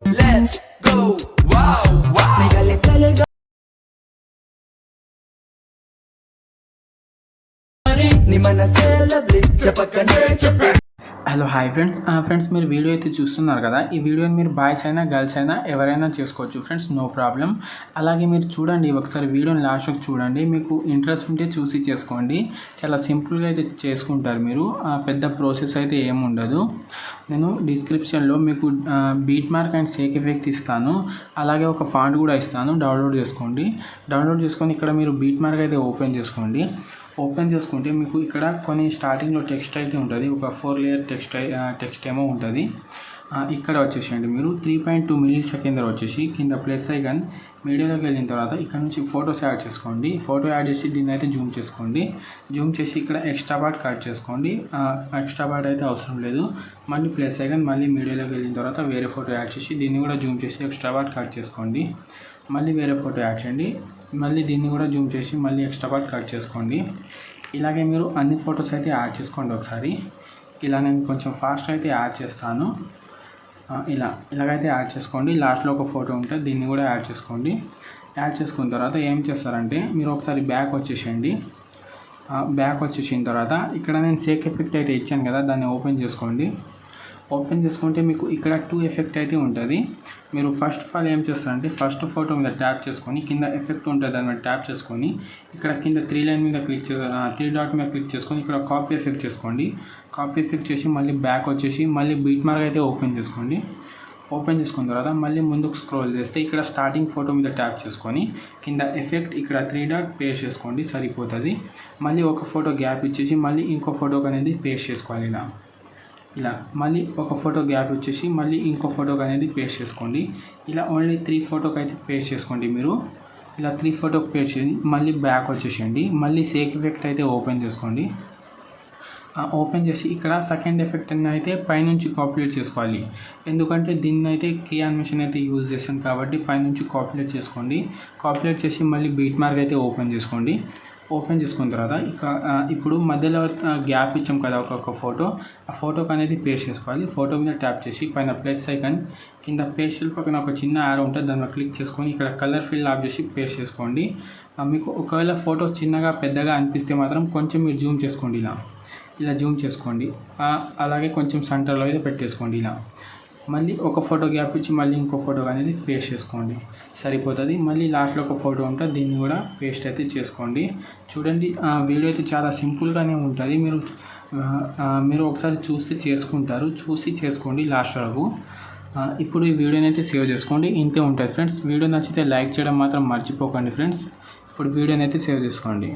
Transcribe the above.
Let's go. Wow, wow. Hello hi friends friends మీరు video అయితే చూస్తున్నారు కదా. ఈ వీడియోని మీరు బాయ్స్ అయినా గర్ల్స్ అయినా ఎవరైనా చేసుకోవచ్చు ఫ్రెండ్స్, నో ప్రాబ్లం. అలాగే మీరు చూడండి, ఒకసారి వీడియోని లాస్ట్ వరకు చూడండి. మీకు ఇంట్రెస్ట్ ఉంటే చూసి చేసుకోండి. చాలా సింపుల్గా అయితే చేసుకుంటారు మీరు. పెద్ద ప్రాసెస్ అయితే ఏముండదు. నేను డిస్క్రిప్షన్లో మీకు beat mark and Sheikh effect ఇస్తాను. అలాగే ఒక ఫాంట్ కూడా ఇస్తాను, డౌన్లోడ్ చేసుకోండి. డౌన్లోడ్ చేసుకొని ఇక్కడ మీరు బీట్ మార్క్ అయితే ఓపెన్ చేసుకోండి. ఓపెన్ చేసుకుంటే మీకు ఇక్కడ కొన్ని స్టార్టింగ్లో టెక్స్ట్ అయితే ఉంటుంది, ఒక 4 లేయర్ టెక్స్ట్ ఏమో ఉంటుంది. ఇక్కడ వచ్చేసేయండి మీరు 3.2 మిల్లీ సెకండ్ వచ్చేసి కింద ప్లస్ ఐకాన్ మీడియాలోకి వెళ్ళిన తర్వాత ఇక్కడ నుంచి ఫొటోస్ యాడ్ చేసుకోండి. ఫోటో యాడ్ చేసి దీన్ని అయితే జూమ్ చేసుకోండి. జూమ్ చేసి ఇక్కడ ఎక్స్ట్రా పార్ట్ కట్ చేసుకోండి. ఎక్స్ట్రా పార్ట్ అయితే అవసరం లేదు. మళ్ళీ ప్లస్ ఐకాన్ మళ్ళీ మీడియాలోకి వెళ్ళిన తర్వాత వేరే ఫోటో యాడ్ చేసి దీన్ని కూడా జూమ్ చేసి ఎక్స్ట్రా పార్ట్ కట్ చేసుకోండి. మళ్ళీ వేరే ఫోటో యాడ్ చేయండి. మళ్ళీ దీన్ని కూడా జూమ్ చేసి మళ్ళీ ఎక్స్ట్రా పార్ట్ కట్ చేసుకోండి. ఇలాగే మీరు అన్ని ఫొటోస్ అయితే యాడ్ చేసుకోండి ఒకసారి. ఇలా నేను కొంచెం ఫాస్ట్ అయితే యాడ్ చేస్తాను. ఇలాగైతే యాడ్ చేసుకోండి. లాస్ట్లో ఒక ఫోటో ఉంటే దీన్ని కూడా యాడ్ చేసుకోండి. యాడ్ చేసుకున్న తర్వాత ఏం చేస్తారంటే మీరు ఒకసారి బ్యాక్ వచ్చేసేయండి. బ్యాక్ వచ్చేసిన తర్వాత ఇక్కడ నేను షేక్ ఎఫెక్ట్ అయితే ఇచ్చాను కదా, దాన్ని ఓపెన్ చేసుకోండి. ఓపెన్ చేసుకుంటే మీకు ఇక్కడ 2 ఎఫెక్ట్ అయితే ఉంటుంది. మీరు ఫస్ట్ ఆఫ్ ఆల్ ఏం చేస్తారంటే ఫస్ట్ ఫోటో మీద ట్యాప్ చేసుకొని కింద ఎఫెక్ట్ ఉంటుంది, దాని మీద ట్యాప్ చేసుకొని ఇక్కడ కింద 3 లైన్ మీద త్రీ డాట్ మీద క్లిక్ చేసుకొని ఇక్కడ కాపీ ఎఫెక్ట్ చేసుకోండి. కాపీ ఎఫెక్ట్ చేసి మళ్ళీ బ్యాక్ వచ్చేసి మళ్ళీ బీట్ మార్క్ అయితే ఓపెన్ చేసుకోండి. ఓపెన్ చేసుకున్న తర్వాత మళ్ళీ ముందుకు స్క్రోల్ చేస్తే ఇక్కడ స్టార్టింగ్ ఫోటో మీద ట్యాప్ చేసుకొని కింద ఎఫెక్ట్ ఇక్కడ 3 డాట్ పేస్ట్ చేసుకోండి, సరిపోతుంది. మళ్ళీ ఒక ఫోటో గ్యాప్ ఇచ్చేసి మళ్ళీ ఇంకో ఫోటోకి అనేది పేస్ట్ చేసుకోవాలి. ఇలా మళ్ళీ ఒక ఫోటో గ్యాప్ వచ్చేసి మళ్ళీ ఇంకో ఫోటోకి అనేది పేస్ట్ చేసుకోండి. ఇలా ఓన్లీ 3 ఫోటోకి అయితే పేస్ట్ చేసుకోండి మీరు. ఇలా 3 ఫోటోకి పేస్ట్ చేసి మళ్ళీ బ్యాక్ వచ్చేసేయండి. మళ్ళీ షేక్ ఎఫెక్ట్ అయితే ఓపెన్ చేసుకోండి. ఓపెన్ చేసి ఇక్కడ సెకండ్ ఎఫెక్ట్ అయితే పైనుంచి కాపీలేట్ చేసుకోవాలి. ఎందుకంటే దీన్ని అయితే కీ యానిమేషన్ అయితే యూజ్ చేస్తాను కాబట్టి పైనుంచి కాపీలేట్ చేసుకోండి. కాపీలేట్ చేసి మళ్ళీ బీట్ మార్క్ అయితే ఓపెన్ చేసుకోండి. ఓపెన్ చేసుకున్న తర్వాత ఇప్పుడు మధ్యలో గ్యాప్ ఇచ్చాం కదా ఒక్కొక్క ఫోటో, ఆ ఫోటోకి అనేది పేస్ట్ చేసుకోవాలి. ఫోటో మీద ట్యాప్ చేసి పైన ప్లస్ ఐకాన్ కింద పేస్టల్ పక్కన ఒక చిన్న యారో ఉంటుంది, దాన్ని క్లిక్ చేసుకొని ఇక్కడ కలర్ ఫిల్ ఆఫ్ చేసి పేస్ట్ చేసుకోండి. మీకు ఒకవేళ ఫోటో చిన్నగా పెద్దగా అనిపిస్తే మాత్రం కొంచెం మీరు జూమ్ చేసుకోండి. ఇలా జూమ్ చేసుకోండి. అలాగే కొంచెం సెంటర్లో అయితే పెట్టేసుకోండి. మళ్ళీ ఒక ఫోటో గ్యాప్ ఇచ్చి మళ్ళీ ఇంకో ఫోటో అనేది పేస్ట్ చేసుకోండి, సరిపోతుంది. మళ్ళీ లాస్ట్లో ఒక ఫోటో ఉంటే దీన్ని కూడా పేస్ట్ అయితే చేసుకోండి. చూడండి, వీడియో అయితే చాలా సింపుల్గానే ఉంటుంది. మీరు ఒకసారి చూస్తే చేసుకుంటారు, చూసి చేసుకోండి లాస్ట్ వరకు. ఇప్పుడు ఈ వీడియోని అయితే సేవ్ చేసుకోండి. ఇంతే ఉంటుంది ఫ్రెండ్స్. వీడియో నచ్చితే లైక్ చేయడం మాత్రం మర్చిపోకండి ఫ్రెండ్స్. ఇప్పుడు వీడియోని అయితే సేవ్ చేసుకోండి.